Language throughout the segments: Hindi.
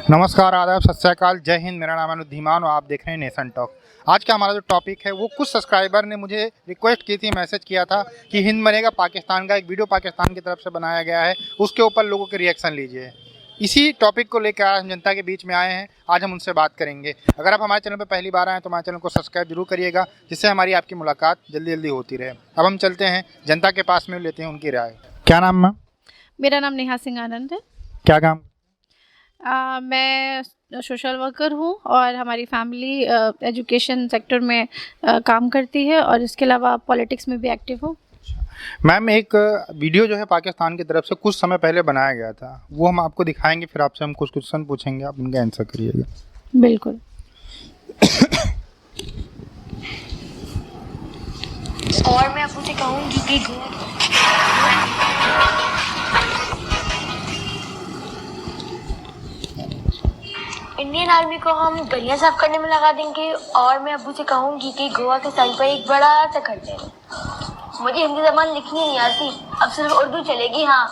नमस्कार, आदाब, सत श्री अकाल, जय हिंद। मेरा नाम है अनुधीमान और आप देख रहे हैं नेशन टॉक। आज का हमारा जो टॉपिक है वो कुछ सब्सक्राइबर ने मुझे रिक्वेस्ट की थी, मैसेज किया था कि हिंद बनेगा पाकिस्तान का एक वीडियो पाकिस्तान की तरफ से बनाया गया है, उसके ऊपर लोगों के रिएक्शन लीजिए। इसी टॉपिक को लेकर आज हम जनता के बीच में आए हैं। आज हम उनसे बात करेंगे। अगर आप हमारे चैनल पर पहली बार आए हैं तो हमारे चैनल को सब्सक्राइब जरूर करिएगा, जिससे हमारी आपकी मुलाकात जल्दी जल्दी होती रहे। अब हम चलते हैं जनता के पास में, लेते हैं उनकी राय। क्या नाम मैम? मेरा नाम नेहा सिंह आनंद है। क्या काम? मैं सोशल वर्कर हूँ और हमारी फैमिली एजुकेशन सेक्टर में काम करती है और इसके अलावा पॉलिटिक्स में भी एक्टिव हूँ। मैम, एक वीडियो जो है पाकिस्तान की तरफ से कुछ समय पहले बनाया गया था, वो हम आपको दिखाएंगे, फिर आपसे हम कुछ क्वेश्चन पूछेंगे, आप उनका आंसर करिएगा। बिल्कुल। और मैं आपसे कहूँगी कि इंडियन आर्मी को हम गलियां साफ करने में लगा देंगे। और मैं अबू से कहूँगी कि गोवा के साइड पर एक बड़ा सा घर दे दें। मुझे हिंदी जबान लिखनी नहीं आती, अब सिर्फ उर्दू चलेगी। हाँ,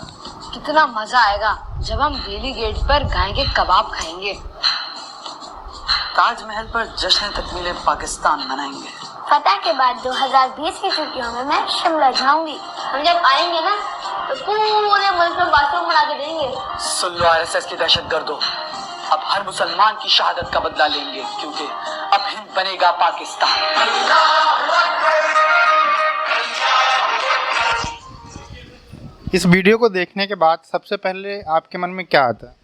कितना मजा आएगा जब हम बेली गेट पर गाय के कबाब खाएंगे। ताजमहल पर जश्न तकमील पाकिस्तान मनाएंगे। फतह के बाद 2020 की छुट्टियों में मैं शिमला जाऊंगी। हम जब आएंगे ना तो पूरे मुल्क में बाथरूम बना के देंगे। सुन लो आरएसएस की दहशतगर्दों, अब हर मुसलमान की शहादत का बदला लेंगे, क्योंकि अब हिंद बनेगा पाकिस्तान। इस वीडियो को देखने के बाद सबसे पहले आपके मन में क्या आता है?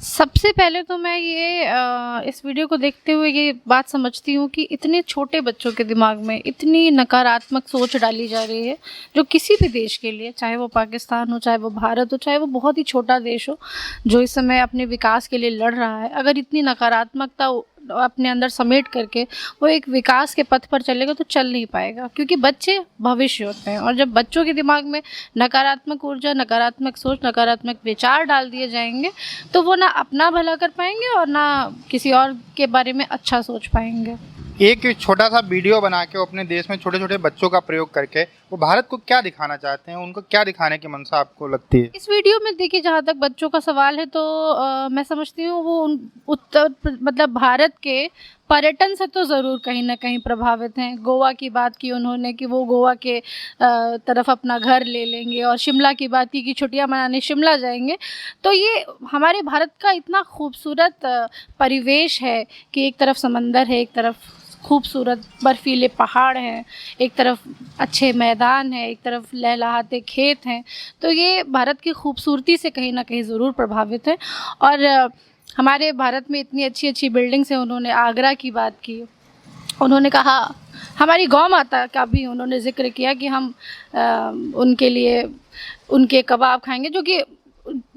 सबसे पहले तो मैं इस वीडियो को देखते हुए ये बात समझती हूँ कि इतने छोटे बच्चों के दिमाग में इतनी नकारात्मक सोच डाली जा रही है, जो किसी भी देश के लिए, चाहे वो पाकिस्तान हो, चाहे वो भारत हो, चाहे वो बहुत ही छोटा देश हो जो इस समय अपने विकास के लिए लड़ रहा है, अगर इतनी नकारात्मकता अपने अंदर समेट करके वो एक विकास के पथ पर चलेगा तो चल नहीं पाएगा, क्योंकि बच्चे भविष्य होते हैं। और जब बच्चों के दिमाग में नकारात्मक ऊर्जा, नकारात्मक सोच, नकारात्मक विचार डाल दिए जाएंगे तो वो ना अपना भला कर पाएंगे और ना किसी और के बारे में अच्छा सोच पाएंगे। एक छोटा सा वीडियो बना के वो अपने देश में छोटे छोटे बच्चों का प्रयोग करके वो भारत को क्या दिखाना चाहते हैं, उनको क्या दिखाने की मंशा आपको लगती है? इस वीडियो में देखिए, जहाँ तक बच्चों का सवाल है तो मैं समझती हूँ वो भारत के पर्यटन से तो ज़रूर कहीं ना कहीं प्रभावित हैं। गोवा की बात की उन्होंने कि वो गोवा के तरफ अपना घर ले लेंगे, और शिमला की बात की कि छुट्टियां मनाने शिमला जाएंगे। तो ये हमारे भारत का इतना खूबसूरत परिवेश है कि एक तरफ समंदर है, एक तरफ खूबसूरत बर्फीले पहाड़ हैं, एक तरफ अच्छे मैदान हैं, एक तरफ लहलहाते खेत हैं। तो ये भारत की खूबसूरती से कहीं ना कहीं ज़रूर प्रभावित है। और हमारे भारत में इतनी अच्छी अच्छी बिल्डिंग्स हैं। उन्होंने आगरा की बात की, उन्होंने कहा, हमारी गौ माता का भी उन्होंने जिक्र किया कि हम उनके लिए उनके कबाब खाएंगे, जो कि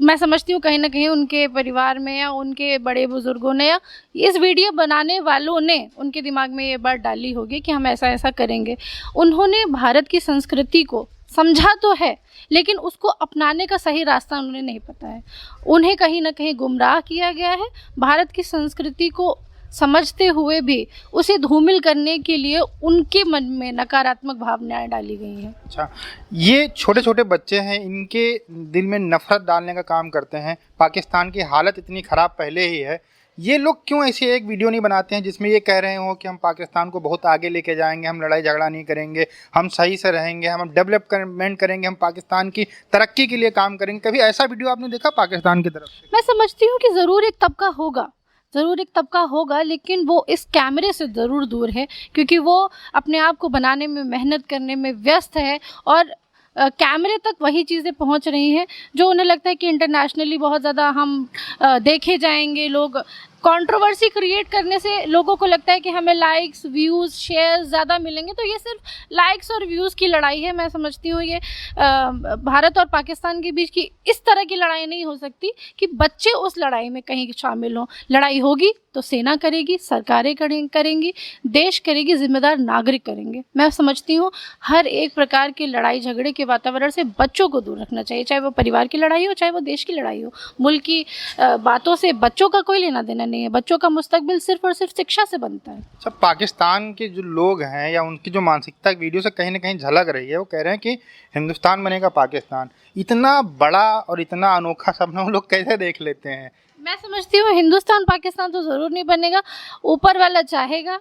मैं समझती हूँ कहीं ना कहीं उनके परिवार में या उनके बड़े बुजुर्गों ने या इस वीडियो बनाने वालों ने उनके दिमाग में ये बात डाली होगी कि हम ऐसा ऐसा करेंगे। उन्होंने भारत की संस्कृति को समझा तो है, लेकिन उसको अपनाने का सही रास्ता उन्हें नहीं पता है। उन्हें कहीं ना कहीं गुमराह किया गया है। भारत की संस्कृति को समझते हुए भी उसे धूमिल करने के लिए उनके मन में नकारात्मक भावनाएं डाली गई हैं। अच्छा, ये छोटे छोटे बच्चे हैं, इनके दिल में नफरत डालने का काम करते हैं। पाकिस्तान की हालत इतनी ख़राब पहले ही है, ये लोग क्यों ऐसी एक वीडियो नहीं बनाते हैं जिसमें ये कह रहे हो कि हम पाकिस्तान को बहुत आगे लेके जाएंगे, हम लड़ाई झगड़ा नहीं करेंगे, हम सही से रहेंगे, हम डेवलपमेंट करेंगे, हम पाकिस्तान की तरक्की के लिए काम करेंगे? कभी ऐसा वीडियो आपने देखा पाकिस्तान की तरफ से? मैं समझती हूँ कि ज़रूर एक तबका होगा, लेकिन वो इस कैमरे से ज़रूर दूर है, क्योंकि वो अपने आप को बनाने में, मेहनत करने में व्यस्त है और कैमरे तक वही चीज़ें पहुंच रही हैं जो उन्हें लगता है कि इंटरनेशनली बहुत ज़्यादा हम देखे जाएंगे। लोग कंट्रोवर्सी क्रिएट करने से लोगों को लगता है कि हमें लाइक्स, व्यूज़, शेयर्स ज़्यादा मिलेंगे। तो ये सिर्फ लाइक्स और व्यूज़ की लड़ाई है। मैं समझती हूँ ये भारत और पाकिस्तान के बीच की इस तरह की लड़ाई नहीं हो सकती कि बच्चे उस लड़ाई में कहीं शामिल हों। लड़ाई होगी तो सेना करेगी, सरकारें करेंगी, देश करेगी, जिम्मेदार नागरिक करेंगे। मैं समझती हूँ हर एक प्रकार के लड़ाई झगड़े के वातावरण से बच्चों को दूर रखना चाहिए, चाहे वो परिवार की लड़ाई हो, चाहे वो देश की लड़ाई हो। मुल्क की बातों से बच्चों का कोई लेना देना नहीं है। बच्चों का मुस्तकबिल सिर्फ और सिर्फ शिक्षा से बनता है। अच्छा, पाकिस्तान के जो लोग हैं या उनकी जो मानसिकता वीडियो से कहीं ना कहीं झलक रही है, वो कह रहे हैं कि हिंदुस्तान बनेगा पाकिस्तान। इतना बड़ा और इतना अनोखा सपना वो लोग कैसे देख लेते हैं? मैं समझती हूँ हिंदुस्तान पाकिस्तान तो ज़रूर नहीं बनेगा, ऊपर वाला चाहेगा,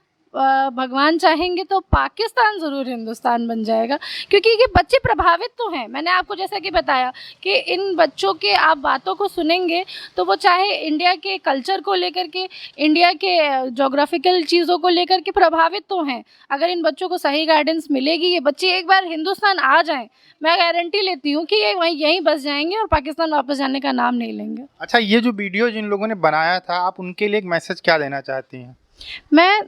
भगवान चाहेंगे तो पाकिस्तान ज़रूर हिंदुस्तान बन जाएगा, क्योंकि ये बच्चे प्रभावित तो हैं। मैंने आपको जैसा कि बताया कि इन बच्चों के आप बातों को सुनेंगे तो वो चाहे इंडिया के कल्चर को लेकर के, इंडिया के जोग्राफिकल चीज़ों को लेकर के प्रभावित तो हैं। अगर इन बच्चों को सही गाइडेंस मिलेगी, ये बच्चे एक बार हिंदुस्तान आ जाएं, मैं गारंटी लेती हूँ कि ये यहीं बस जाएंगे और पाकिस्तान वापस जाने का नाम नहीं लेंगे। अच्छा, ये जो वीडियो जिन लोगों ने बनाया था, आप उनके लिए एक मैसेज क्या देना चाहती हैं? मैं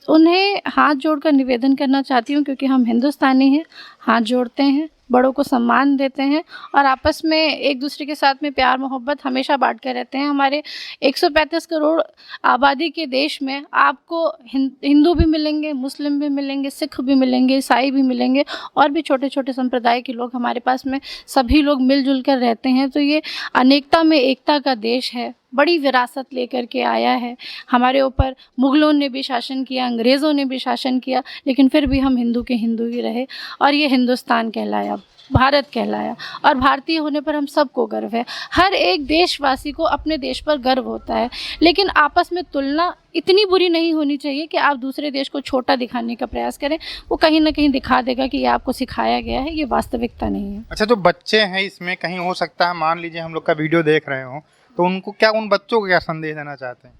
उन्हें हाथ जोड़कर निवेदन करना चाहती हूँ, क्योंकि हम हिंदुस्तानी हैं, हाथ जोड़ते हैं, बड़ों को सम्मान देते हैं और आपस में एक दूसरे के साथ में प्यार मोहब्बत हमेशा बांट कर रहते हैं। हमारे 135 करोड़ आबादी के देश में आपको हिंदू भी मिलेंगे, मुस्लिम भी मिलेंगे, सिख भी मिलेंगे, ईसाई भी मिलेंगे और भी छोटे छोटे संप्रदाय के लोग हमारे पास में, सभी लोग मिलजुल कर रहते हैं। तो ये अनेकता में एकता का देश है, बड़ी विरासत लेकर के आया है। हमारे ऊपर मुग़लों ने भी शासन किया, अंग्रेज़ों ने भी शासन किया, लेकिन फिर भी हम हिंदू के हिंदू ही रहे और ये हिंदुस्तान कहलाया, भारत कहलाया और भारतीय होने पर हम सबको गर्व है। हर एक देशवासी को अपने देश पर गर्व होता है, लेकिन आपस में तुलना इतनी बुरी नहीं होनी चाहिए कि आप दूसरे देश को छोटा दिखाने का प्रयास करें। वो कहीं ना कहीं दिखा देगा कि ये आपको सिखाया गया है, ये वास्तविकता नहीं है। अच्छा, जो बच्चे हैं इसमें, कहीं हो सकता है मान लीजिए हम लोग का वीडियो देख रहे हो, तो उनको क्या, उन बच्चों को क्या संदेश देना चाहते हैं?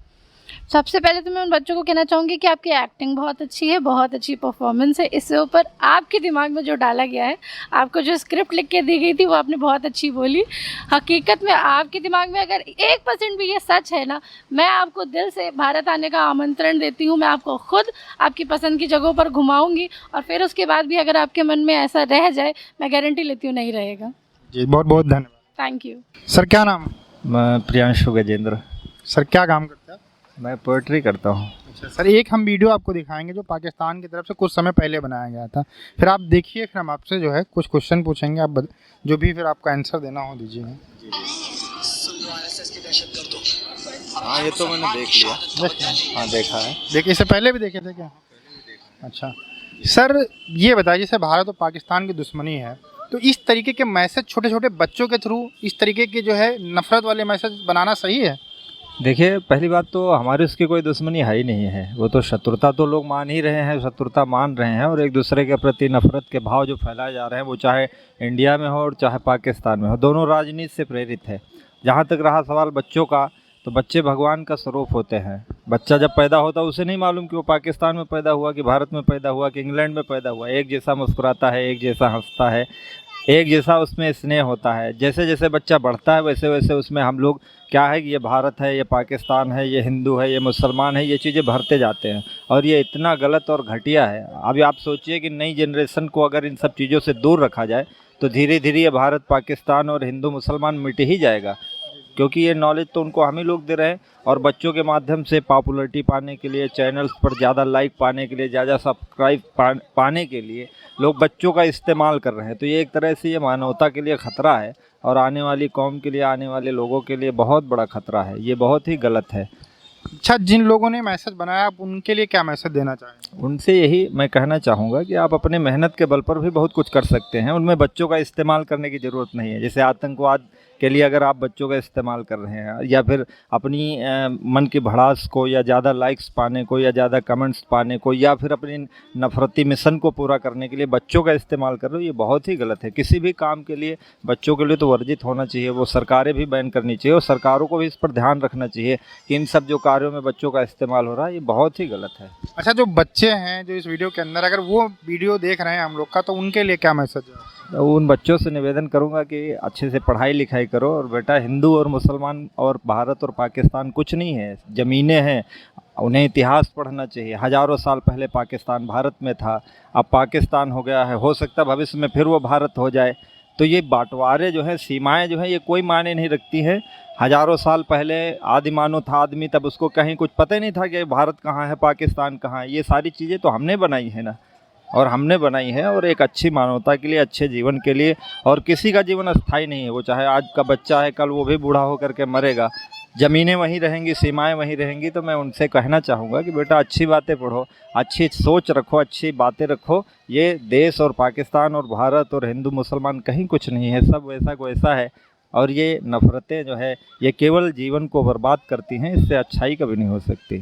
सबसे पहले तो मैं उन बच्चों को कहना चाहूँगी कि आपकी एक्टिंग बहुत अच्छी है, बहुत अच्छी परफॉर्मेंस है। इससे ऊपर आपके दिमाग में जो डाला गया है, आपको जो स्क्रिप्ट लिख के दी गई थी वो आपने बहुत अच्छी बोली। हकीकत में आपके दिमाग में अगर 1% भी ये सच है ना, मैं आपको दिल से भारत आने का आमंत्रण देती हूँ। मैं आपको खुद आपकी पसंद की जगहों पर घुमाऊँगी और फिर उसके बाद भी अगर आपके मन में ऐसा रह जाए, मैं गारंटी लेती हूँ नहीं रहेगा। जी, बहुत बहुत धन्यवाद। Thank you. सर, क्या नाम? मैं प्रियांशु गजेंद्र। सर, क्या काम करते हैं? मैं पोइट्री करता हूँ। अच्छा सर, एक हम वीडियो आपको दिखाएंगे जो पाकिस्तान की तरफ से कुछ समय पहले बनाया गया था, फिर आप देखिए, फिर हम आपसे जो है कुछ क्वेश्चन पूछेंगे, आप जो भी फिर आपका आंसर देना हो दीजिए। हाँ, ये तो मैंने देख लिया। हाँ, देखा है। देखिए, इससे पहले भी देखे थे क्या? अच्छा सर, ये बताइए, जैसे भारत और पाकिस्तान की दुश्मनी है, तो इस तरीके के मैसेज छोटे छोटे बच्चों के थ्रू, इस तरीके के जो है नफरत वाले मैसेज बनाना सही है? देखिए, पहली बात तो हमारी उसकी कोई दुश्मनी है ही नहीं है। वो तो शत्रुता तो लोग मान ही रहे हैं, शत्रुता मान रहे हैं और एक दूसरे के प्रति नफरत के भाव जो फैलाए जा रहे हैं, वो चाहे इंडिया में हो और चाहे पाकिस्तान में हो, दोनों राजनीति से प्रेरित है। जहाँ तक रहा सवाल बच्चों का, तो बच्चे भगवान का स्वरूप होते हैं। बच्चा जब पैदा होता है, उसे नहीं मालूम कि वो पाकिस्तान में पैदा हुआ, कि भारत में पैदा हुआ, कि इंग्लैंड में पैदा हुआ। एक जैसा मुस्कुराता है, एक जैसा हंसता है, एक जैसा उसमें स्नेह होता है। जैसे जैसे बच्चा बढ़ता है, वैसे वैसे उसमें हम लोग क्या है कि ये भारत है, ये पाकिस्तान है, ये हिंदू है, ये मुसलमान है, ये चीज़ें भरते जाते हैं और ये इतना गलत और घटिया है। अभी आप सोचिए कि नई जनरेशन को अगर इन सब चीज़ों से दूर रखा जाए तो धीरे धीरे ये भारत पाकिस्तान और हिंदू मुसलमान मिट ही जाएगा, क्योंकि ये नॉलेज तो उनको हम ही लोग दे रहे हैं और बच्चों के माध्यम से पॉपुलैरिटी पाने के लिए, चैनल्स पर ज़्यादा लाइक पाने के लिए, ज़्यादा सब्सक्राइब पाने के लिए लोग बच्चों का इस्तेमाल कर रहे हैं। तो ये एक तरह से ये मानवता के लिए ख़तरा है और आने वाली कौम के लिए, आने वाले लोगों के लिए बहुत बड़ा ख़तरा है। ये बहुत ही गलत है। अच्छा, जिन लोगों ने मैसेज बनाया, आप उनके लिए क्या मैसेज देना चाहेंगे? उनसे यही मैं कहना चाहूँगा कि आप अपने मेहनत के बल पर भी बहुत कुछ कर सकते हैं। उनमें बच्चों का इस्तेमाल करने की ज़रूरत नहीं है। जैसे आतंकवाद के लिए अगर आप बच्चों का इस्तेमाल कर रहे हैं या फिर अपनी मन की भड़ास को या ज़्यादा लाइक्स पाने को या ज़्यादा कमेंट्स पाने को या फिर अपनी नफरती मिशन को पूरा करने के लिए बच्चों का इस्तेमाल कर रहे हो, ये बहुत ही गलत है। किसी भी काम के लिए बच्चों के लिए तो वर्जित होना चाहिए, वो सरकारें भी बैन करनी चाहिए और सरकारों को भी इस पर ध्यान रखना चाहिए कि इन सब जो कार्यों में बच्चों का इस्तेमाल हो रहा है, ये बहुत ही गलत है। अच्छा, जो बच्चे हैं जो इस वीडियो के अंदर, अगर वो वीडियो देख रहे हैं हम लोग का, तो उनके लिए क्या मैसेज है? तो उन बच्चों से निवेदन करूंगा कि अच्छे से पढ़ाई लिखाई करो और बेटा, हिंदू और मुसलमान और भारत और पाकिस्तान कुछ नहीं है, ज़मीनें हैं। उन्हें इतिहास पढ़ना चाहिए। हज़ारों साल पहले पाकिस्तान भारत में था, अब पाकिस्तान हो गया है, हो सकता है भविष्य में फिर वो भारत हो जाए। तो ये बांटवारे जो हैं, सीमाएं जो हैं, ये कोई मायने नहीं रखती हैं। हज़ारों साल पहले आदिमानव था आदमी, तब उसको कहीं कुछ पता ही नहीं था कि भारत कहाँ है, पाकिस्तान कहाँ है। ये सारी चीज़ें तो हमने बनाई है ना, और हमने बनाई है और एक अच्छी मानवता के लिए, अच्छे जीवन के लिए। और किसी का जीवन अस्थाई नहीं है, वो चाहे आज का बच्चा है, कल वो भी बूढ़ा होकर के मरेगा। ज़मीनें वहीं रहेंगी, सीमाएं वहीं रहेंगी। तो मैं उनसे कहना चाहूँगा कि बेटा, अच्छी बातें पढ़ो, अच्छी सोच रखो, अच्छी बातें रखो। ये देश और पाकिस्तान और भारत और हिंदू मुसलमान कहीं कुछ नहीं है, सब वैसा को वैसा है और ये नफ़रतें जो है ये केवल जीवन को बर्बाद करती हैं, इससे अच्छाई कभी नहीं हो सकती।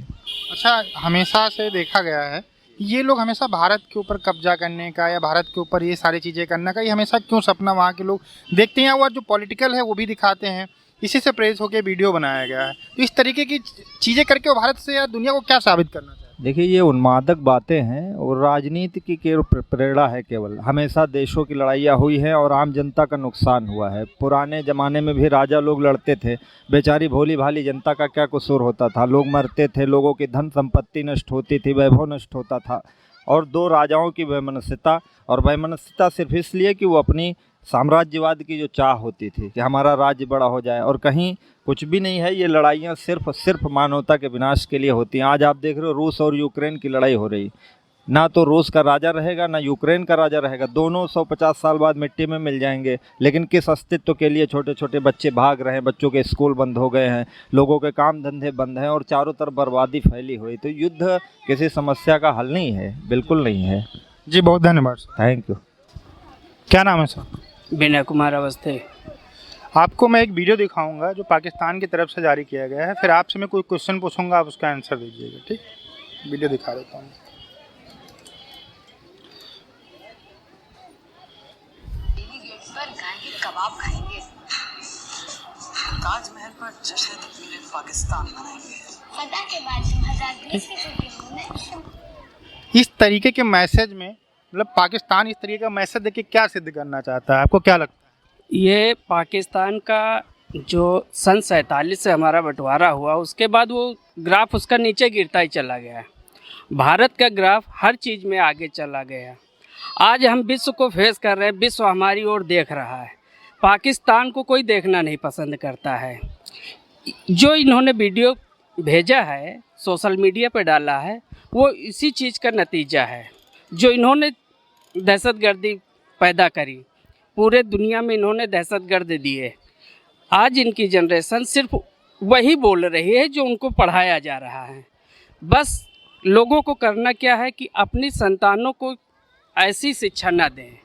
अच्छा, हमेशा से देखा गया है कि ये लोग हमेशा भारत के ऊपर कब्जा करने का या भारत के ऊपर ये सारी चीज़ें करने का, ये हमेशा क्यों सपना वहाँ के लोग देखते हैं, और जो पॉलिटिकल है वो भी दिखाते हैं, इसी से प्रेरित होकर वीडियो बनाया गया है। तो इस तरीके की चीज़ें करके वो भारत से या दुनिया को क्या साबित करना चाहते हैं? देखिए, ये उन्मादक बातें हैं और राजनीति की केवल प्रेरणा है। केवल हमेशा देशों की लड़ाइयाँ हुई हैं और आम जनता का नुकसान हुआ है। पुराने ज़माने में भी राजा लोग लड़ते थे, बेचारी भोली भाली जनता का क्या कसूर होता था? लोग मरते थे, लोगों की धन संपत्ति नष्ट होती थी, वैभव नष्ट होता था। और दो राजाओं की वैमनस्यता, और वैमनस्यता सिर्फ इसलिए कि वो अपनी साम्राज्यवाद की जो चाह होती थी कि हमारा राज्य बड़ा हो जाए, और कहीं कुछ भी नहीं है। ये लड़ाइयाँ सिर्फ मानवता के विनाश के लिए होती हैं। आज आप देख रहे हो रूस और यूक्रेन की लड़ाई हो रही, ना तो रूस का राजा रहेगा ना यूक्रेन का राजा रहेगा, दोनों 150 साल बाद मिट्टी में मिल जाएंगे। लेकिन किस अस्तित्व के लिए छोटे छोटे बच्चे भाग रहे हैं, बच्चों के स्कूल बंद हो गए हैं, लोगों के काम धंधे बंद हैं और चारों तरफ बर्बादी फैली हुई। तो युद्ध किसी समस्या का हल नहीं है, बिल्कुल नहीं है। जी बहुत धन्यवाद सर। Thank you. क्या नाम है सर? विनय कुमार अवस्थी। आपको मैं एक वीडियो दिखाऊंगा जो पाकिस्तान की तरफ से जारी किया गया है, फिर आपसे मैं कोई क्वेश्चन पूछूंगा, आप उसका आंसर दीजिएगा, ठीक? वीडियो दिखा देता हूँ। कबाब खाएंगे, ताजमहल पर जश्न तकमील पाकिस्तान मनाएंगे। फतह के बाद 2020 की छुट्टियों में इस तरीके के मैसेज में मतलब पाकिस्तान इस तरीके का मैसेज देके क्या सिद्ध करना चाहता है, आपको क्या लगता है? ये पाकिस्तान का जो सन 47 से हमारा बंटवारा हुआ, उसके बाद वो ग्राफ उसका नीचे गिरता ही चला गया है। भारत का ग्राफ हर चीज़ में आगे चला गया। आज हम विश्व को फेस कर रहे हैं, विश्व हमारी ओर देख रहा है। पाकिस्तान को कोई देखना नहीं पसंद करता है। जो इन्होंने वीडियो भेजा है, सोशल मीडिया पे डाला है, वो इसी चीज़ का नतीजा है। जो इन्होंने दहशतगर्दी पैदा करी, पूरे दुनिया में इन्होंने दहशतगर्द दिए। आज इनकी जनरेशन सिर्फ वही बोल रही है जो उनको पढ़ाया जा रहा है। बस लोगों को करना क्या है कि अपनी संतानों को ऐसी शिक्षा ना दें,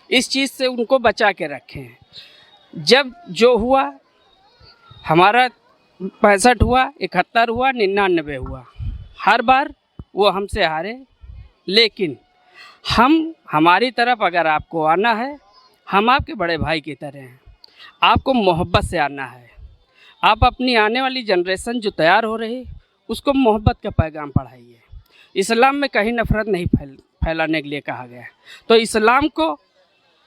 इस चीज़ से उनको बचा के रखें। जब जो हुआ, हमारा 65 हुआ, 71 हुआ, 99 हुआ, हर बार वो हमसे हारे। लेकिन हमारी तरफ अगर आपको आना है, हम आपके बड़े भाई की तरह हैं। आपको मोहब्बत से आना है। आप अपनी आने वाली जनरेशन जो तैयार हो रही, उसको मोहब्बत का पैगाम पढ़ाइए। इस्लाम में कहीं नफ़रत नहीं फैलाने के लिए कहा गया है। तो इस्लाम को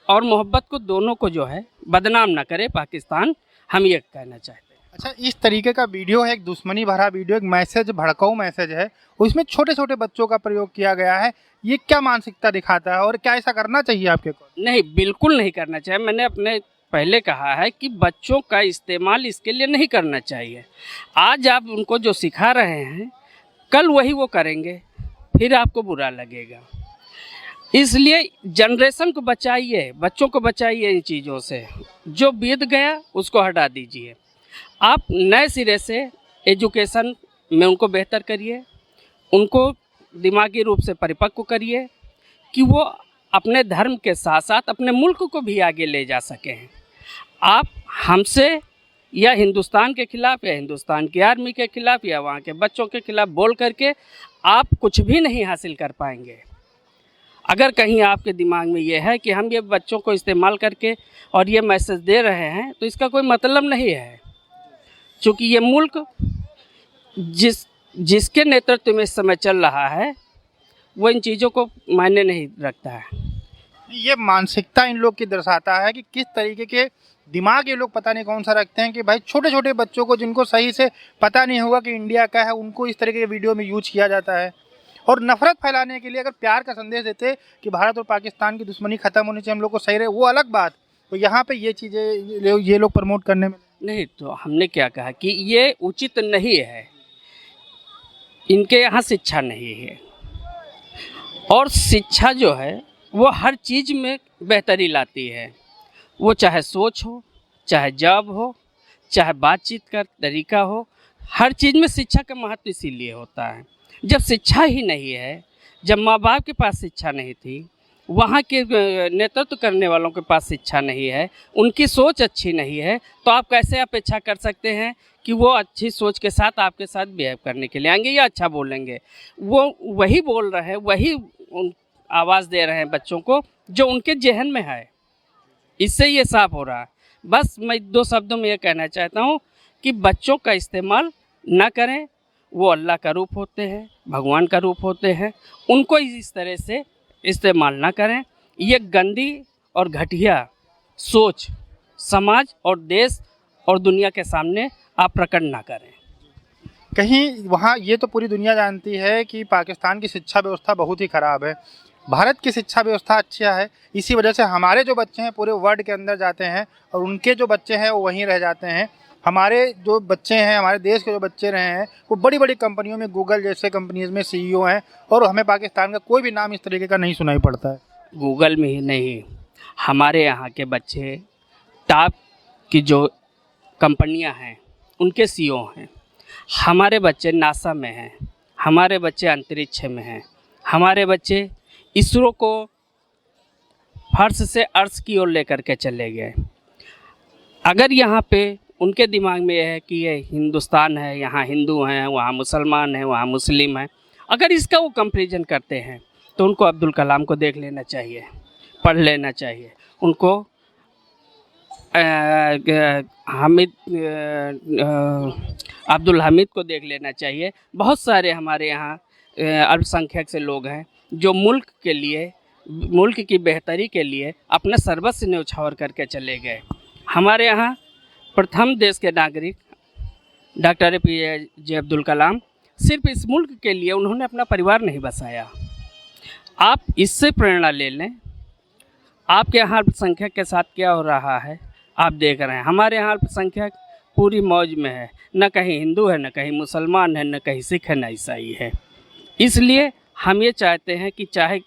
और मोहब्बत को, दोनों को जो है बदनाम ना करे पाकिस्तान, हम ये कहना चाहते हैं। अच्छा, इस तरीके का वीडियो है, एक दुश्मनी भरा वीडियो, एक मैसेज, भड़काऊ मैसेज है, उसमें छोटे छोटे बच्चों का प्रयोग किया गया है। ये क्या मानसिकता दिखाता है और क्या ऐसा करना चाहिए आपके को? नहीं, बिल्कुल नहीं करना चाहिए। मैंने अपने पहले कहा है कि बच्चों का इस्तेमाल इसके लिए नहीं करना चाहिए। आज आप उनको जो सिखा रहे हैं, कल वही वो करेंगे, फिर आपको बुरा लगेगा। इसलिए जनरेशन को बचाइए, बच्चों को बचाइए इन चीज़ों से। जो बीत गया उसको हटा दीजिए। आप नए सिरे से एजुकेशन में उनको बेहतर करिए, उनको दिमागी रूप से परिपक्व करिए कि वो अपने धर्म के साथ साथ अपने मुल्क को भी आगे ले जा सकें। आप हमसे या हिंदुस्तान के खिलाफ़ या हिंदुस्तान की आर्मी के खिलाफ़ या वहाँ के बच्चों के खिलाफ़ बोल करके आप कुछ भी नहीं हासिल कर पाएंगे। अगर कहीं आपके दिमाग में ये है कि हम ये बच्चों को इस्तेमाल करके और ये मैसेज दे रहे हैं, तो इसका कोई मतलब नहीं है। क्योंकि ये मुल्क जिसके नेतृत्व में इस समय चल रहा है, वो इन चीज़ों को मायने नहीं रखता है। ये मानसिकता इन लोग की दर्शाता है कि किस तरीके के दिमाग ये लोग पता नहीं कौन सा रखते हैं कि भाई छोटे छोटे बच्चों को, जिनको सही से पता नहीं होगा कि इंडिया क्या है, उनको इस तरीके के वीडियो में यूज किया जाता है। और नफरत फैलाने के लिए अगर प्यार का संदेश देते कि भारत और पाकिस्तान की दुश्मनी खत्म होनी चाहिए, हम लोग को सही रहे, वो अलग बात। तो यहाँ पे ये चीज़ें ये लोग प्रमोट करने में नहीं, तो हमने क्या कहा कि ये उचित नहीं है। इनके यहाँ शिक्षा नहीं है, और शिक्षा जो है वो हर चीज़ में बेहतरी लाती है। वो चाहे सोच हो, चाहे जॉब हो, चाहे बातचीत का तरीका हो, हर चीज़ में शिक्षा का महत्व इसीलिए होता है। जब शिक्षा ही नहीं है, जब माँ बाप के पास शिक्षा नहीं थी, वहाँ के नेतृत्व करने वालों के पास शिक्षा नहीं है, उनकी सोच अच्छी नहीं है, तो आप कैसे अपेक्षा कर सकते हैं कि वो अच्छी सोच के साथ आपके साथ बिहेव करने के लिए आएंगे या अच्छा बोलेंगे। वो वही बोल रहे हैं, वही आवाज़ दे रहे हैं बच्चों को जो उनके जहन में है। इससे ये साफ हो रहा है। बस मैं 2 शब्दों में ये कहना चाहता हूँ कि बच्चों का इस्तेमाल ना करें। वो अल्लाह का रूप होते हैं, भगवान का रूप होते हैं, उनको इस तरह से इस्तेमाल ना करें। ये गंदी और घटिया सोच समाज और देश और दुनिया के सामने आप प्रकट ना करें। कहीं वहाँ ये तो पूरी दुनिया जानती है कि पाकिस्तान की शिक्षा व्यवस्था बहुत ही ख़राब है, भारत की शिक्षा व्यवस्था अच्छा है। इसी वजह से हमारे जो बच्चे हैं पूरे वर्ल्ड के अंदर जाते हैं और उनके जो बच्चे हैं वो वहीं रह जाते हैं। हमारे जो बच्चे हैं, हमारे देश के जो बच्चे रहे हैं, वो बड़ी बड़ी कंपनियों में, गूगल जैसे कंपनीज में CEO हैं, और हमें पाकिस्तान का कोई भी नाम इस तरीके का नहीं सुनाई पड़ता है। गूगल में ही नहीं, हमारे यहाँ के बच्चे टॉप की जो कंपनियां हैं उनके CEO हैं। हमारे बच्चे नासा में हैं, हमारे बच्चे अंतरिक्ष में हैं, हमारे बच्चे इसरो को फर्श से अर्श की ओर लेकर के चले गए। अगर यहाँ पे उनके दिमाग में यह है कि ये हिंदुस्तान है, यहाँ हिंदू हैं, वहाँ मुसलमान हैं, वहाँ मुस्लिम हैं, अगर इसका वो कंपैरिजन करते हैं तो उनको अब्दुल कलाम को देख लेना चाहिए, पढ़ लेना चाहिए। उनको अब्दुल हमीद को देख लेना चाहिए। बहुत सारे हमारे यहाँ अल्पसंख्यक से लोग हैं जो मुल्क के लिए, मुल्क की बेहतरी के लिए अपना सर्वस्व न्यौछावर करके चले गए। हमारे यहाँ प्रथम देश के नागरिक डॉक्टर APJ अब्दुल कलाम सिर्फ इस मुल्क के लिए उन्होंने अपना परिवार नहीं बसाया। आप इससे प्रेरणा ले लें। आपके यहाँ अल्पसंख्यक के साथ क्या हो रहा है आप देख रहे हैं। हमारे यहाँ अल्पसंख्यक पूरी मौज में है, न कहीं हिंदू है, न कहीं मुसलमान है, न कहीं सिख है, न ईसाई है। इसलिए हम ये चाहते हैं कि चाहे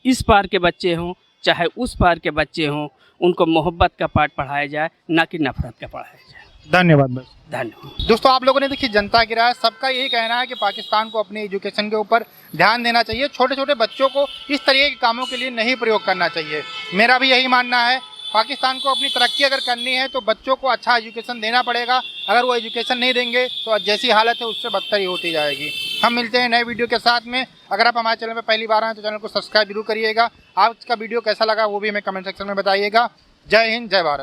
इस पार के बच्चे हों, चाहे उस पार के बच्चे हों, उनको मोहब्बत का पाठ पढ़ाया जाए, ना कि नफरत का पढ़ाया जाए। धन्यवाद। बस धन्यवाद। दोस्तों, आप लोगों ने देखी जनता की राय। सबका यही कहना है कि पाकिस्तान को अपनी एजुकेशन के ऊपर ध्यान देना चाहिए, छोटे छोटे बच्चों को इस तरीके के कामों के लिए नहीं प्रयोग करना चाहिए। मेरा भी यही मानना है। पाकिस्तान को अपनी तरक्की अगर करनी है तो बच्चों को अच्छा एजुकेशन देना पड़ेगा। अगर वो एजुकेशन नहीं देंगे तो जैसी हालत है उससे बदतर ही होती जाएगी। हम मिलते हैं नए वीडियो के साथ में। अगर आप हमारे चैनल पर पहली बार आए तो चैनल को सब्सक्राइब जरूर करिएगा। आज का वीडियो कैसा लगा वो भी हमें कमेंट सेक्शन में बताइएगा। जय हिंद, जय भारत।